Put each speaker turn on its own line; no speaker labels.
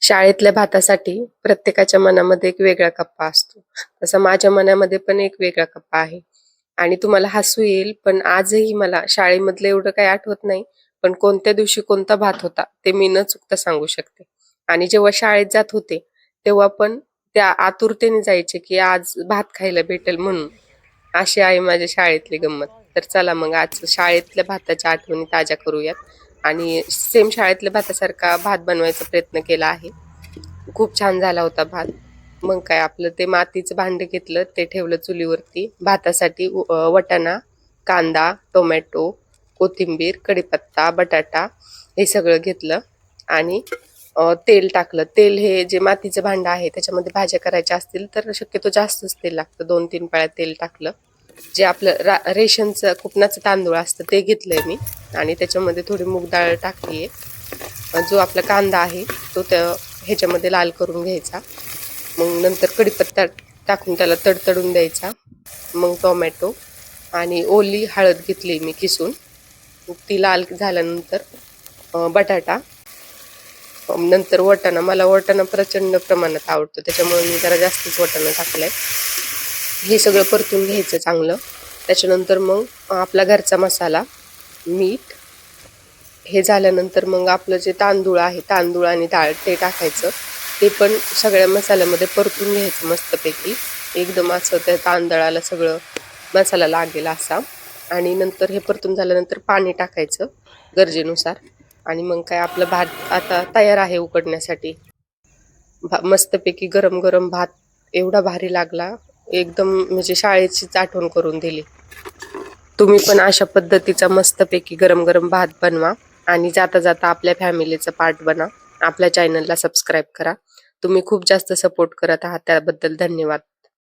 शाळेतल्या भातासाठी प्रत्येकाच्या मनामध्ये एक वेगळा कप्पा असतो. तसं माझ्या मनामध्ये पण एक वेगळा कप्पा आहे. आणि तुम्हाला हसू येईल, पण आजही मला शाळेमधलं एवढं काही आठवत नाही. पण कोणत्या दिवशी कोणता भात होता ते मी न चुकता सांगू शकते. आणि जेव्हा शाळेत जात होते, तेव्हा पण त्या आतुरतेने जायचे, की आज भात खायला भेटेल म्हणून. अशी आहे माझ्या शाळेतली गंमत. तर चला मग आज शाळेतल्या भाताच्या आठवणी ताज्या करूयात. आणि सेम शाळेतल्या भातासारखा भात बनवायचा प्रयत्न केला आहे. खूप छान झाला होता भात. मग काय आपलं ते मातीचं भांड घेतलं, ते ठेवलं चुलीवरती. भातासाठी वाटाणा, कांदा, टोमॅटो, कोथिंबीर, कढीपत्ता, बटाटा हे सगळं घेतलं आणि तेल टाकलं. तेल हे जे मातीचं भांडं आहे त्याच्यामध्ये भाज्या करायच्या असतील तर शक्यतो जास्तच तेल लागतं. 2-3 पळ्या तेल टाकलं. जे आपलं रेशनचं कुपनाचं तांदूळ असतं ते घेतलंय मी आणि त्याच्यामध्ये थोडी मूग डाळ टाकली आहे. जो आपला कांदा आहे तो ह्याच्यामध्ये लाल करून घ्यायचा. मग नंतर कढीपत्ता टाकून त्याला तडतडून द्यायचा. मग टोमॅटो आणि ओली हळद घेतली मी किसून. ती लाल झाल्यानंतर बटाटा, नंतर वाटाणा. मला वाटाणा प्रचंड प्रमाणात आवडतो, त्याच्यामुळे मी जरा जास्तच वाटाणा टाकलाय. हे सगळं परतून घ्यायचं चांगलं. त्याच्यानंतर मग आपला घरचा मसाला, मीठ. हे झाल्यानंतर मग आपलं जे तांदूळ आहे, तांदूळ आणि डाळ ते टाकायचं. ते पण सगळ्या मसाल्यामध्ये परतून घ्यायचं मस्तपैकी. एकदम असं त्या तांदळाला सगळं मसाला लागेल असा. आणि नंतर हे परतून झाल्यानंतर पाणी टाकायचं गरजेनुसार. आणि मग काय आपलं भात आता तयार आहे उकडण्यासाठी. मस्तपैकी गरम गरम भात एवढा भारी लागला, एकदम म्हणजे शाळेचीच आठवण करून दिली. तुम्ही पण अशा पद्धतीचा मस्तपैकी गरम गरम भात बनवा आणि जाता जाता आपल्या फॅमिलीचा पार्ट बना. आपल्या चॅनलला सबस्क्राईब करा. तुम्ही खूप जास्त सपोर्ट करत आहात त्याबद्दल धन्यवाद.